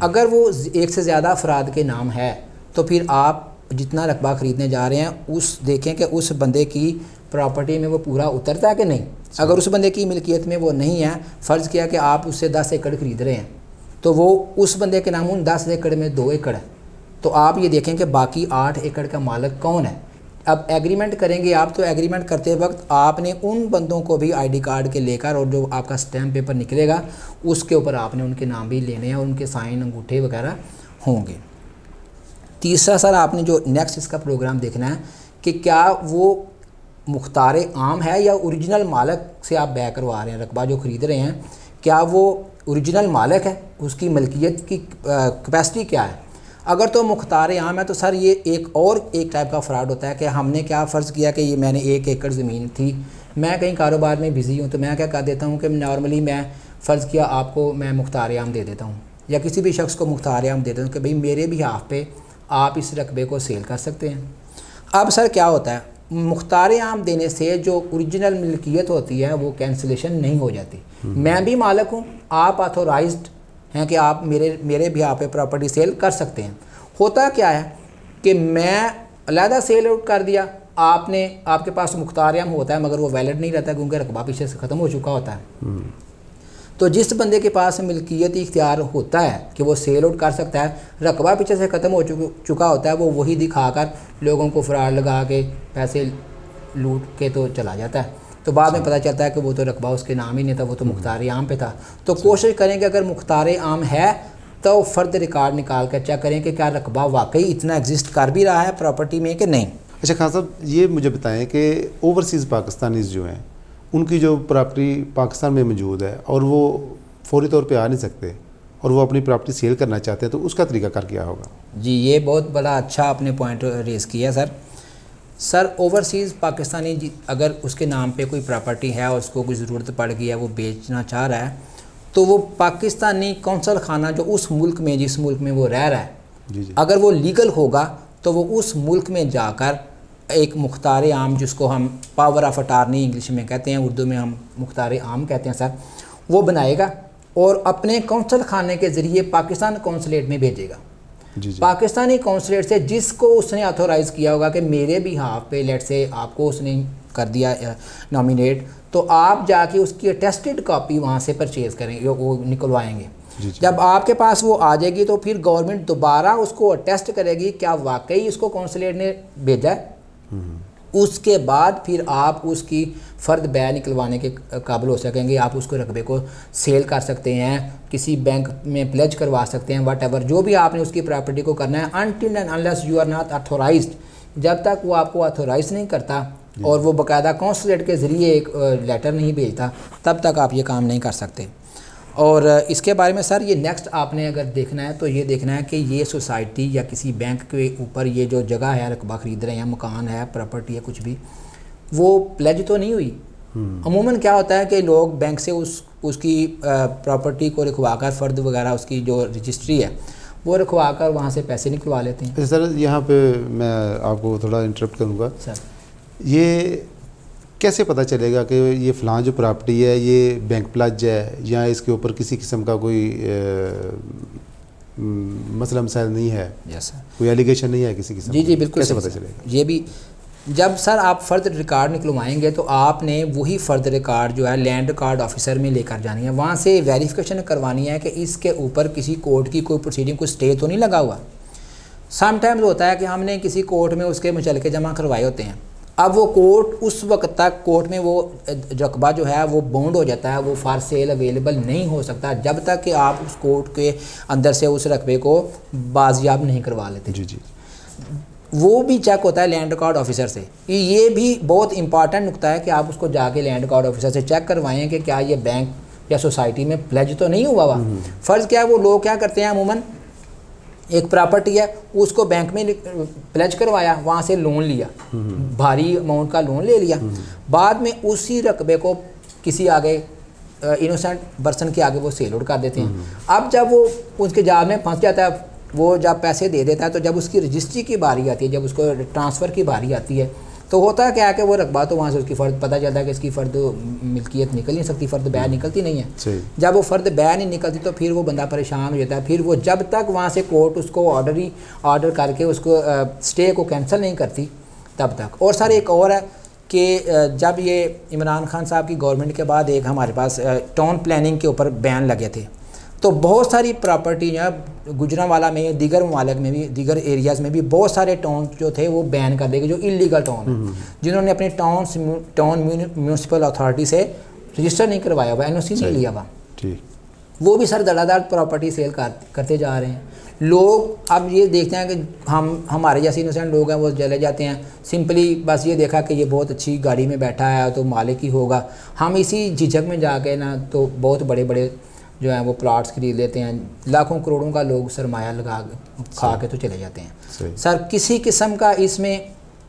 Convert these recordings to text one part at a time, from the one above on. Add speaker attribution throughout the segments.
Speaker 1: اگر وہ ایک سے زیادہ افراد کے نام ہے تو پھر آپ جتنا رقبہ خریدنے جا رہے ہیں اس دیکھیں کہ اس بندے کی پراپرٹی میں وہ پورا اترتا ہے کہ نہیں. اگر اس بندے کی ملکیت میں وہ نہیں ہے, فرض کیا کہ آپ اس سے 10 ایکڑ خرید رہے ہیں تو وہ اس بندے کے نام ان 10 ایکڑ میں 2 ایکڑ ہے, تو آپ یہ دیکھیں کہ باقی 8 ایکڑ کا مالک کون ہے. اب ایگریمنٹ کریں گے آپ, تو ایگریمنٹ کرتے وقت آپ نے ان بندوں کو بھی آئی ڈی کارڈ کے لے کر, اور جو آپ کا اسٹیمپ پیپر نکلے گا اس کے اوپر آپ نے ان کے نام بھی لینے ہیں اور ان کے سائن انگوٹھے وغیرہ ہوں گے. تیسرا سر آپ نے جو نیکسٹ اس کا پروگرام دیکھنا ہے کہ کیا وہ مختار عام ہے یا اوریجنل مالک سے آپ بیع کروا رہے ہیں. رقبہ جو خرید رہے ہیں کیا وہ اوریجنل مالک ہے, اس کی ملکیت کی کیپیسٹی کیا ہے. اگر تو مختار عام ہے تو سر یہ ایک ٹائپ کا فراڈ ہوتا ہے کہ ہم نے کیا فرض کیا کہ یہ میں نے 1 ایکڑ زمین تھی, میں کہیں کاروبار میں بزی ہوں, تو میں کیا کر دیتا ہوں کہ نارملی میں فرض کیا آپ کو میں مختار عام دے دیتا ہوں یا کسی بھی شخص کو مختار عام دے دیتا ہوں کہ بھئی میرے بھی ہاف پہ آپ اس رقبے کو سیل کر سکتے ہیں. اب سر کیا ہوتا ہے, مختار عام دینے سے جو اوریجنل ملکیت ہوتی ہے وہ کینسلیشن نہیں ہو جاتی. میں بھی مالک ہوں, آپ آتھورائزڈ ہیں کہ آپ میرے بھی آپ پہ پراپرٹی سیل کر سکتے ہیں. ہوتا کیا ہے کہ میں علیحدہ سیل آؤٹ کر دیا, آپ کے پاس مختار عام ہوتا ہے مگر وہ ویلڈ نہیں رہتا کیونکہ رقبہ پیچھے سے ختم ہو چکا ہوتا ہے. تو جس بندے کے پاس ملکیتی اختیار ہوتا ہے کہ وہ سیل آؤٹ کر سکتا ہے, رقبہ پیچھے سے ختم ہو چکا ہوتا ہے, وہ وہی دکھا کر لوگوں کو فراڈ لگا کے پیسے لوٹ کے تو چلا جاتا ہے. تو بعد میں پتہ چلتا ہے کہ وہ تو رقبہ اس کے نام ہی نہیں تھا, وہ تو مختار عام پہ تھا. تو کوشش کریں کہ اگر مختار عام ہے تو فرد ریکارڈ نکال کر چیک کریں کہ کیا رقبہ واقعی اتنا ایگزسٹ کر بھی رہا ہے پراپرٹی میں کہ نہیں.
Speaker 2: اچھا خان صاحب, یہ مجھے بتائیں کہ اوورسیز پاکستانیز جو ہیں ان کی جو پراپرٹی پاکستان میں موجود ہے اور وہ فوری طور پہ آ نہیں سکتے اور وہ اپنی پراپرٹی سیل کرنا چاہتے ہیں, تو اس کا طریقہ کار کیا ہوگا؟
Speaker 1: جی یہ بہت بڑا اچھا آپ نے پوائنٹ ریز کیا سر. اوورسیز پاکستانی اگر اس کے نام پہ کوئی پراپرٹی ہے اور اس کو کوئی ضرورت پڑ گئی ہے, وہ بیچنا چاہ رہا ہے, تو وہ پاکستانی قونصل خانہ جو اس ملک میں جس ملک میں وہ رہ رہا ہے اگر وہ لیگل ہوگا تو وہ اس ملک میں جا کر ایک مختار عام, جس کو ہم پاور آف اٹارنی انگلش میں کہتے ہیں, اردو میں ہم مختار عام کہتے ہیں سر, وہ بنائے گا اور اپنے قونصل خانے کے ذریعے پاکستان قونصلیٹ میں بھیجے گا. پاکستانی قونصلیٹ سے جس کو اس نے آتھورائز کیا ہوگا کہ میرے بھی ہاف پہ لیٹ سے آپ کو اس نے کر دیا نامینیٹ, تو آپ جا کے اس کی اٹیسٹڈ کاپی وہاں سے پرچیز کریں گے, وہ نکلوائیں گے. جب آپ کے پاس وہ آ جائے گی تو پھر گورنمنٹ دوبارہ اس کو اٹیسٹ کرے گی کیا واقعی اس کو قونصلیٹ نے بھیجا ہے. اس کے بعد پھر آپ اس کی فرد بیع نکلوانے کے قابل ہو سکیں گے. آپ اس کو رقبے کو سیل کر سکتے ہیں, کسی بینک میں پلیج کروا سکتے ہیں, واٹ ایور جو بھی آپ نے اس کی پراپرٹی کو کرنا ہے. Until and unless you are not authorized, جب تک وہ آپ کو آتھورائز نہیں کرتا اور وہ باقاعدہ قونصلیٹ کے ذریعے ایک لیٹر نہیں بھیجتا, تب تک آپ یہ کام نہیں کر سکتے. اور اس کے بارے میں سر یہ نیکسٹ آپ نے اگر دیکھنا ہے تو یہ دیکھنا ہے کہ یہ سوسائٹی یا کسی بینک کے اوپر یہ جو جگہ ہے رقبہ خرید رہے ہیں, مکان ہے, پراپرٹی ہے, کچھ بھی, وہ پلیج تو نہیں ہوئی. عموماً کیا ہوتا ہے کہ لوگ بینک سے اس کی پراپرٹی کو رکھوا کر فرد وغیرہ اس کی جو رجسٹری ہے وہ رکھوا کر وہاں سے پیسے نکلوا لیتے ہیں.
Speaker 2: سر یہاں پہ میں آپ کو تھوڑا انٹرپٹ کروں گا
Speaker 1: سر.
Speaker 2: یہ کیسے پتہ چلے گا کہ یہ فلاں جو پراپرٹی ہے یہ بینک پلج ہے یا اس کے اوپر کسی قسم کا کوئی مسئلہ مسائل نہیں ہے, کوئی ایلیگیشن نہیں ہے کسی قسم؟
Speaker 1: جی بالکل.
Speaker 2: کیسے پتہ چلے گا؟
Speaker 1: یہ بھی جب سر آپ فرد ریکارڈ نکلوائیں گے تو آپ نے وہی فرد ریکارڈ جو ہے لینڈ ریکارڈ آفیسر میں لے کر جانی ہے, وہاں سے ویریفیکیشن کروانی ہے کہ اس کے اوپر کسی کورٹ کی کوئی پروسیڈنگ کوئی اسٹے تو نہیں لگا ہوا. سم ٹائمز ہوتا ہے کہ ہم نے کسی کورٹ میں اس کے مچلکے جمع کروائے ہوتے ہیں, اب وہ کورٹ اس وقت تک کورٹ میں وہ رقبہ جو ہے وہ بونڈ ہو جاتا ہے, وہ فار سیل اویلیبل نہیں ہو سکتا جب تک کہ آپ اس کورٹ کے اندر سے اس رقبے کو بازیاب نہیں کروا لیتے.
Speaker 2: جی
Speaker 1: وہ بھی چیک ہوتا ہے لینڈ ریکارڈ آفیسر سے. یہ بھی بہت امپارٹنٹ نقطہ ہے کہ آپ اس کو جا کے لینڈ ریکارڈ آفیسر سے چیک کروائیں کہ کیا یہ بینک یا سوسائٹی میں پلیج تو نہیں ہوا. فرض کیا ہے وہ لوگ کیا کرتے ہیں, عموماً ایک پراپرٹی ہے اس کو بینک میں پلیج کروایا, وہاں سے لون لیا, بھاری اماؤنٹ کا لون لے لیا, بعد میں اسی رقبے کو کسی آگے انوسینٹ پرسن کے آگے وہ سیل آؤٹ کر دیتے ہیں. اب جب وہ اس کے جال میں پھنس جاتا ہے, وہ جب پیسے دے دیتا ہے تو جب اس کی رجسٹری کی باری آتی ہے, جب اس کو ٹرانسفر کی باری آتی ہے تو ہوتا ہے کیا کہ وہ رقبہ تو وہاں سے اس کی فرد پتہ چلتا ہے کہ اس کی فرد ملکیت نکل نہیں سکتی، فرد بیع نکلتی نہیں ہے. جب وہ فرد بیع نہیں نکلتی تو پھر وہ بندہ پریشان ہو جاتا ہے. پھر وہ جب تک وہاں سے کورٹ اس کو آرڈر کر کے اس کو اسٹے کو کینسل نہیں کرتی تب تک. اور سر ایک اور ہے کہ جب یہ عمران خان صاحب کی گورنمنٹ کے بعد ایک ہمارے پاس ٹاؤن پلاننگ کے اوپر بین لگے تھے، تو بہت ساری پراپرٹی جو ہے گجرانوالا میں دیگر ممالک میں بھی دیگر ایریاز میں بھی بہت سارے ٹاؤن جو تھے وہ بین کر دے گئے جو انلیگل ٹاؤن ہیں، جنہوں نے اپنے ٹاؤن میونسپل اتھارٹی سے رجسٹر نہیں کروایا ہوا، NOC نہیں لیا ہوا، وہ بھی سر دڑا دڑ پراپرٹی سیل کرتے جا رہے ہیں. لوگ اب یہ دیکھتے ہیں کہ ہمارے جیسے انوسینٹ لوگ ہیں وہ چلے جاتے ہیں، سمپلی بس یہ دیکھا کہ یہ بہت اچھی گاڑی میں بیٹھا ہے تو مالک ہی ہوگا. ہم اسی جھجک میں جا کے نا تو بہت بڑے بڑے جو ہیں وہ پلاٹس خرید لیتے ہیں، لاکھوں کروڑوں کا لوگ سرمایہ لگا کھا کے تو چلے جاتے ہیں. سر کسی قسم کا اس میں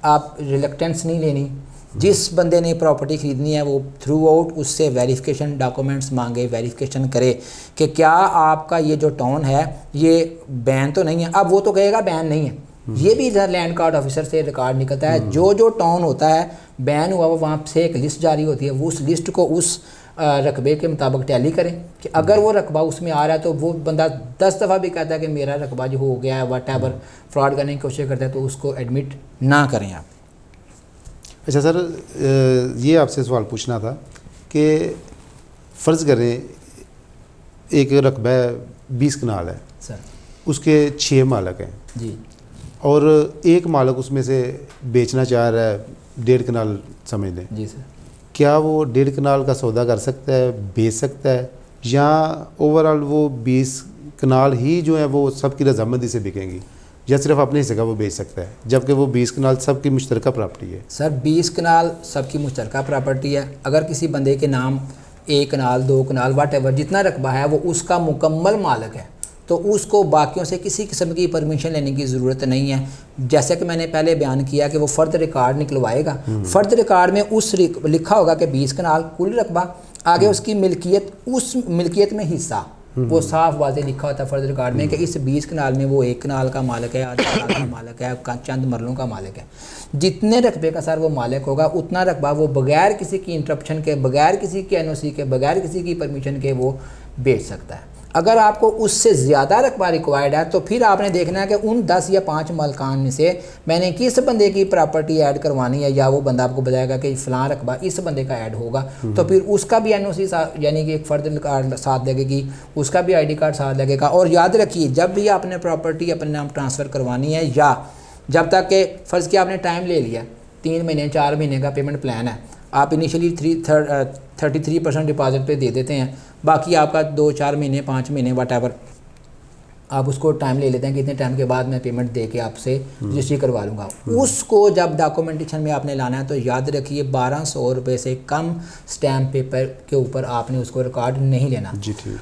Speaker 1: آپ ریلیکٹنس نہیں لینی. جس بندے نے پراپرٹی خریدنی ہے وہ تھرو آؤٹ اس سے ویریفیکیشن ڈاکومنٹس مانگے، ویریفیکیشن کرے کہ کیا آپ کا یہ جو ٹاؤن ہے یہ بین تو نہیں ہے. اب وہ تو کہے گا بین نہیں ہے، یہ بھی ادھر لینڈ کارڈ آفیسر سے ریکارڈ نکلتا ہے. جو ٹاؤن ہوتا ہے بین ہوا وہاں سے ایک لسٹ جاری ہوتی ہے، وہ اس لسٹ کو اس رقبے کے مطابق ٹیلی کریں کہ اگر وہ رقبہ اس میں آ رہا ہے تو وہ بندہ 10 دفعہ بھی کہتا ہے کہ میرا رقبہ جو ہو گیا ہے واٹ ایور فراڈ کرنے کی کوشش کرتا ہے تو اس کو ایڈمٹ نہ کریں آپ.
Speaker 2: اچھا سر، یہ آپ سے سوال پوچھنا تھا کہ فرض کریں ایک رقبہ 20 کنال ہے
Speaker 1: سر،
Speaker 2: اس کے 6 مالک ہیں
Speaker 1: جی،
Speaker 2: اور ایک مالک اس میں سے بیچنا چاہ رہا ہے 1.5 کنال سمجھ لیں،
Speaker 1: جی سر،
Speaker 2: کیا وہ 1.5 کنال کا سودا کر سکتا ہے، بیچ سکتا ہے، یا اوور آل وہ 20 کنال ہی جو ہیں وہ سب کی رضامندی سے بکیں گی، یا صرف اپنے حصے کا وہ بیچ سکتا ہے جبکہ وہ 20 کنال سب کی مشترکہ پراپرٹی ہے؟
Speaker 1: سر 20 کنال سب کی مشترکہ پراپرٹی ہے. اگر کسی بندے کے نام 1 کنال 2 کنال واٹ ایور جتنا رقبہ ہے وہ اس کا مکمل مالک ہے تو اس کو باقیوں سے کسی قسم کی پرمیشن لینے کی ضرورت نہیں ہے. جیسے کہ میں نے پہلے بیان کیا کہ وہ فرد ریکارڈ نکلوائے گا، فرد ریکارڈ میں اس لکھا ہوگا کہ 20 کنال کل رقبہ، آگے اس کی ملکیت، اس ملکیت میں حصہ وہ صاف واضح لکھا ہوتا ہے فرد ریکارڈ میں کہ اس 20 کنال میں وہ 1 کنال کا مالک ہے، آدھا کنال کا مالک ہے، چند مرلوں کا مالک ہے. جتنے رقبے کا سر وہ مالک ہوگا اتنا رقبہ وہ بغیر کسی کی انٹرپشن کے، بغیر کسی کی NOC کے، بغیر کسی کی پرمیشن کے وہ بیچ سکتا ہے. اگر آپ کو اس سے زیادہ رقبہ ریکوائرڈ ہے تو پھر آپ نے دیکھنا ہے کہ ان 10 یا 5 مالکان میں سے میں نے کس بندے کی پراپرٹی ایڈ کروانی ہے، یا وہ بندہ آپ کو بتائے گا کہ فلاں رقبہ اس بندے کا ایڈ ہوگا تو پھر اس کا بھی NOC یعنی کہ ایک فرد کارڈ ساتھ لگے گی، اس کا بھی ID کارڈ ساتھ لگے گا. اور یاد رکھیے جب بھی آپ نے پراپرٹی اپنے نام ٹرانسفر کروانی ہے، یا جب تک کہ فرض کیا آپ نے ٹائم لے لیا 3 مہینے 4 مہینے کا پیمنٹ پلان ہے، آپ انیشلی 33% ڈپازٹ پہ دے دیتے ہیں، باقی آپ کا 2 4 مہینے 5 مہینے واٹ ایور آپ اس کو ٹائم لے لیتے ہیں کہ اتنے ٹائم کے بعد میں پیمنٹ دے کے آپ سے رجسٹری کروا لوں گا. اس کو جب ڈاکومنٹیشن میں آپ نے لانا ہے تو یاد رکھیے 1200 روپے سے کم سٹیمپ پیپر کے اوپر آپ نے اس کو ریکارڈ نہیں لینا.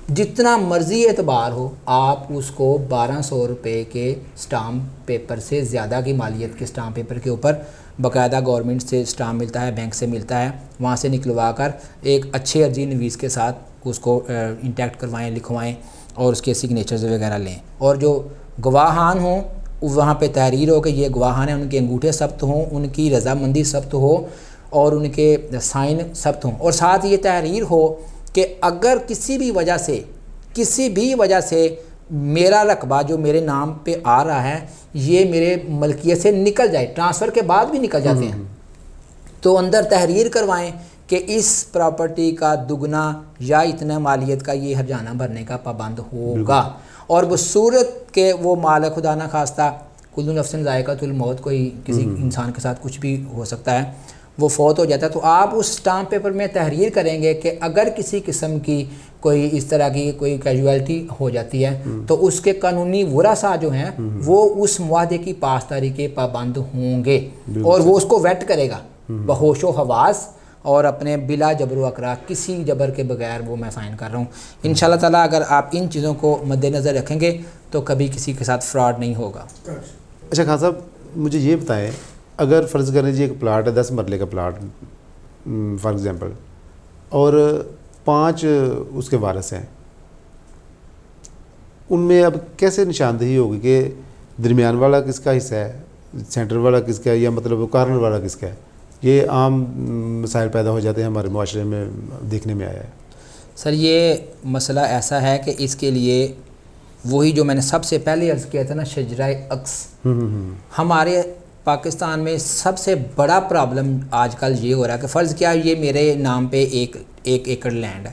Speaker 1: جتنا مرضی اعتبار ہو آپ اس کو 1200 روپے کے سٹامپ پیپر سے زیادہ کی مالیت کے سٹامپ پیپر کے اوپر باقاعدہ گورنمنٹ سے سٹامپ ملتا ہے، بینک سے ملتا ہے، وہاں سے نکلوا کر ایک اچھے عرضی نویس کے ساتھ اس کو انٹیکٹ کروائیں، لکھوائیں اور اس کے سگنیچرز وغیرہ لیں. اور جو گواہان ہوں وہاں پہ تحریر ہو کہ یہ گواہان ہیں، ان کے انگوٹھے ثبت ہوں، ان کی رضامندی ثبت ہو اور ان کے سائن ثبت ہوں. اور ساتھ یہ تحریر ہو کہ اگر کسی بھی وجہ سے میرا رقبہ جو میرے نام پہ آ رہا ہے یہ میرے ملکیت سے نکل جائے، ٹرانسفر کے بعد بھی نکل جاتے ہیں، تو اندر تحریر کروائیں کہ اس پراپرٹی کا دگنا یا اتنا مالیت کا یہ ہرجانہ بھرنے کا پابند ہوگا. اور بصورت کہ وہ مالک خدا نہ خواستہ کل نفس ذائقۃ الموت، کوئی کسی انسان کے ساتھ کچھ بھی ہو سکتا ہے، وہ فوت ہو جاتا ہے، تو آپ اس سٹامپ پیپر میں تحریر کریں گے کہ اگر کسی قسم کی کوئی اس طرح کی کوئی کیجویلٹی ہو جاتی ہے تو اس کے قانونی ورثاء جو ہیں وہ اس معاہدے کی پاسداری کے پابند ہوں گے، اور وہ اس کو ویٹ کرے گا بہوش و حواس اور اپنے بلا جبر و اکراه، کسی جبر کے بغیر وہ میں سائن کر رہا ہوں. انشاءاللہ تعالیٰ اگر آپ ان چیزوں کو مد نظر رکھیں گے تو کبھی کسی کے ساتھ فراڈ نہیں ہوگا.
Speaker 2: اچھا خان صاحب مجھے یہ بتائیں، اگر فرض کریں جی ایک پلاٹ ہے 10 مرلے کا پلاٹ فار ایگزامپل، اور 5 اس کے وارث ہیں، ان میں اب کیسے نشاندہی ہوگی کہ درمیان والا کس کا حصہ ہے، سینٹر والا کس کا ہے، یا مطلب کارنر والا کس کا ہے؟ یہ عام مسائل پیدا ہو جاتے ہیں ہمارے معاشرے میں دیکھنے میں آیا ہے.
Speaker 1: سر یہ مسئلہ ایسا ہے کہ اس کے لیے وہی جو میں نے سب سے پہلے عرض کیا تھا نا، شجرہ عکس. ہمارے پاکستان میں سب سے بڑا پرابلم آج کل یہ ہو رہا ہے کہ فرض کیا یہ میرے نام پہ ایک ایکڑ لینڈ ہے.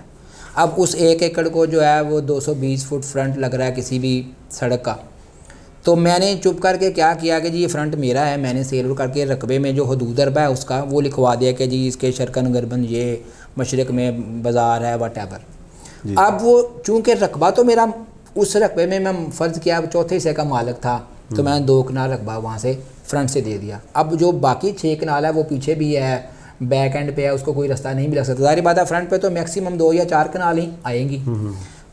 Speaker 1: اب اس 1 ایکڑ کو جو ہے وہ 220 فٹ فرنٹ لگ رہا ہے کسی بھی سڑک کا. تو میں نے چپ کر کے کیا کیا کہ جی یہ فرنٹ میرا ہے، میں نے سیل کر کے رقبے میں جو حدود اربہ ہے اس کا وہ لکھوا دیا کہ جی اس کے شرقاً غرباً یہ مشرق میں بازار ہے واٹ ایور. اب وہ چونکہ رقبہ تو میرا اس رقبے میں فرض کیا چوتھے حصے کا مالک تھا، تو میں نے 2 کنال رقبہ وہاں سے فرنٹ سے دے دیا. اب جو باقی 6 کنال ہے وہ پیچھے بھی ہے، بیک اینڈ پہ ہے، اس کو کوئی رستہ نہیں بھی لگ سکتا. ظاہر بات ہے فرنٹ پہ تو میکسیمم 2 یا 4 کنال ہی آئیں گی.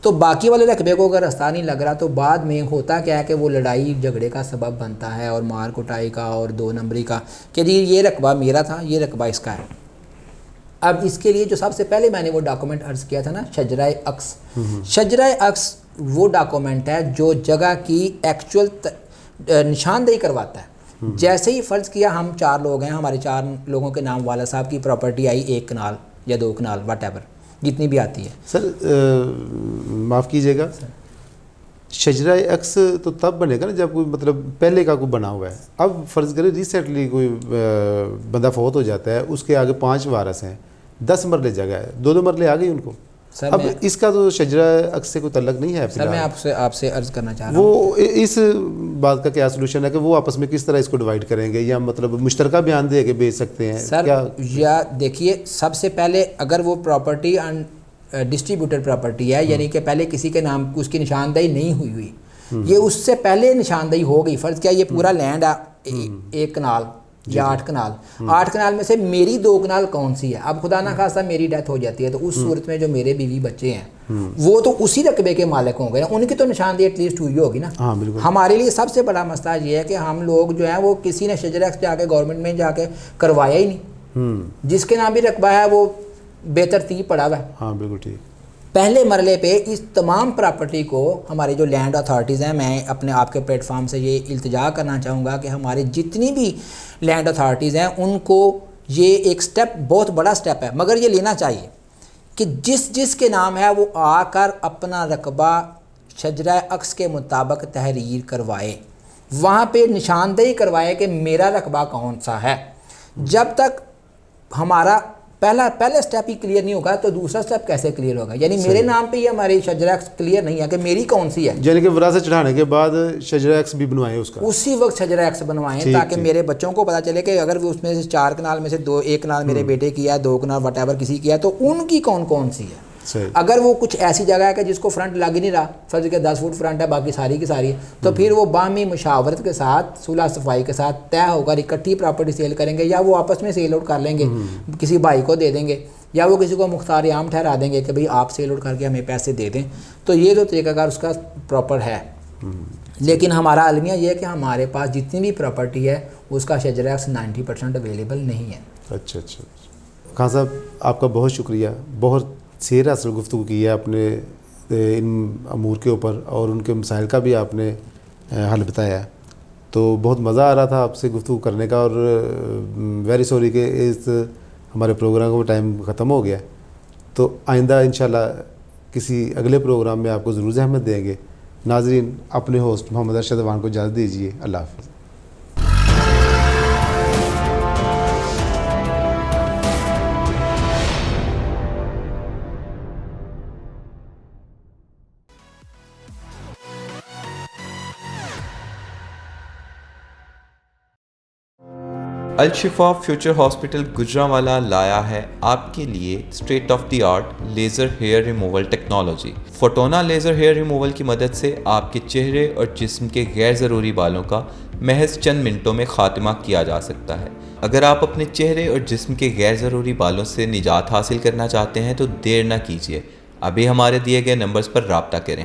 Speaker 1: تو باقی والے رقبے کو اگر رستہ نہیں لگ رہا تو بعد میں ہوتا کیا ہے کہ وہ لڑائی جھگڑے کا سبب بنتا ہے اور مار کٹائی کا اور 2 نمبری کا کہ جی یہ رقبہ میرا تھا، یہ رقبہ اس کا ہے. اب اس کے لیے جو سب سے پہلے میں نے وہ ڈاکومنٹ عرض کیا تھا نا، شجرہ عکس. شجرہ عکس وہ ڈاکومنٹ ہے جو جگہ کی ایکچول نشاندہی کرواتا ہے. جیسے ہی فرض کیا ہم 4 لوگ ہیں، ہمارے 4 لوگوں کے نام والد صاحب کی پراپرٹی آئی 1 کنال یا 2 کنال واٹ ایور جتنی بھی آتی ہے.
Speaker 2: سر معاف کیجیے گا، شجرہ عکس تو تب بنے گا نا جب کوئی مطلب پہلے کا کوئی بنا ہوا ہے. اب فرض کریں ریسنٹلی کوئی بندہ فوت ہو جاتا ہے، اس کے آگے 5 وارث ہیں، 10 مرلے جگہ ہے، 2 مرلے آ گئی ان کو. اب اس کا تو شجرہ عکس سے کوئی تعلق نہیں ہے.
Speaker 1: سر میں آپ سے عرض کرنا چاہ رہا ہوں
Speaker 2: وہ اس بات کا کیا سلوشن ہے کہ وہ آپس میں کس طرح اس کو ڈیوائیڈ کریں گے، یا مطلب مشترکہ بیان دے کے بیچ سکتے ہیں
Speaker 1: سر؟ یا دیکھیے سب سے پہلے اگر وہ پراپرٹی ڈسٹریبیوٹر پراپرٹی ہے، یعنی کہ پہلے کسی کے نام اس کی نشاندہی نہیں ہوئی، یہ اس سے پہلے نشاندہی ہو گئی. فرض کیا یہ پورا لینڈ ہے 1 کنال یا 8 کنال، 8 کنال میں سے میری 2 کنال کون سی ہے. اب خدا نہ خواستہ میری ڈیتھ ہو جاتی ہے تو اس صورت میں جو میرے بیوی بچے ہیں وہ تو اسی رقبے کے مالک ہوں گے نا، ان کی تو نشاندہی ایٹ لیسٹ ہوئی ہوگی نا. ہمارے لیے سب سے بڑا مسئلہ یہ ہے کہ ہم لوگ جو ہیں وہ کسی نے شجرہ عکس جا کے گورنمنٹ میں جا کے کروایا ہی نہیں. جس کے نام بھی رقبہ ہے وہ بے ترتیب پڑا ہوا ہے.
Speaker 2: ہاں بالکل ٹھیک.
Speaker 1: پہلے مرحلے پہ اس تمام پراپرٹی کو ہمارے جو لینڈ اتھارٹیز ہیں، میں اپنے آپ کے پلیٹ فارم سے یہ التجا کرنا چاہوں گا کہ ہمارے جتنی بھی لینڈ اتھارٹیز ہیں ان کو یہ ایک سٹیپ، بہت بڑا سٹیپ ہے مگر یہ لینا چاہیے کہ جس کے نام ہے وہ آ کر اپنا رقبہ شجرہ عکس کے مطابق تحریر کروائے، وہاں پہ نشاندہی کروائے کہ میرا رقبہ کون سا ہے. جب تک ہمارا پہلا سٹیپ ہی کلیئر نہیں ہوگا تو دوسرا سٹیپ کیسے کلیئر ہوگا. یعنی میرے نام پہ ہی ہماری شجرہ عکس کلیئر نہیں ہے کہ میری کون سی ہے.
Speaker 2: یعنی کہ وراثت چڑھانے کے بعد شجرہ عکس بھی بنوائیں، اس کا اسی
Speaker 1: وقت شجرہ عکس بنوائیں تاکہ میرے بچوں کو پتہ چلے کہ اگر اس میں سے 4 کنال میں سے 1 کنال میرے بیٹے کی ہے، 2 کنال وٹ ایور کسی کی ہے، تو ان کی کون سی ہے. اگر وہ کچھ ایسی جگہ ہے کہ جس کو فرنٹ لگ ہی نہیں رہا، فرض کہ 10 فٹ فرنٹ ہے باقی ساری کی ساری، تو پھر وہ باہمی مشاورت کے ساتھ صلح صفائی کے ساتھ طے ہو کر اکٹھی پراپرٹی سیل کریں گے، یا وہ آپس میں سیل آؤٹ کر لیں گے، کسی بھائی کو دے دیں گے یا وہ کسی کو مختار عام ٹھہرا دیں گے کہ بھئی آپ سیل آؤٹ کر کے ہمیں پیسے دے دیں. تو یہ تو طریقہ کار اس کا پراپر ہے. لیکن ہمارا المیہ یہ ہے کہ ہمارے پاس جتنی بھی پراپرٹی ہے اس کا شجرہ عکس 90% اویلیبل نہیں ہے.
Speaker 2: اچھا. خان صاحب آپ کا بہت شکریہ، بہت سیر اصل گفتگو کی ہے اپنے ان امور کے اوپر، اور ان کے مسائل کا بھی آپ نے حل بتایا ہے. تو بہت مزہ آ رہا تھا آپ سے گفتگو کرنے کا، اور ویری سوری کہ اس ہمارے پروگرام کا ٹائم ختم ہو گیا. تو آئندہ انشاءاللہ کسی اگلے پروگرام میں آپ کو ضرور زحمت دیں گے. ناظرین، اپنے ہوسٹ محمد ارشد افغان کو اجازت دیجیے. اللہ حافظ.
Speaker 3: الشفا فیوچر ہاسپٹل گجرانوالا لایا ہے آپ کے لیے state of the art laser hair removal technology. Fotona laser hair removal کی مدد سے آپ کے چہرے اور جسم کے غیر ضروری بالوں کا محض چند منٹوں میں خاتمہ کیا جا سکتا ہے. اگر آپ اپنے چہرے اور جسم کے غیر ضروری بالوں سے نجات حاصل کرنا چاہتے ہیں تو دیر نہ کیجیے، ابھی ہمارے دیے گئے نمبرز پر رابطہ کریں.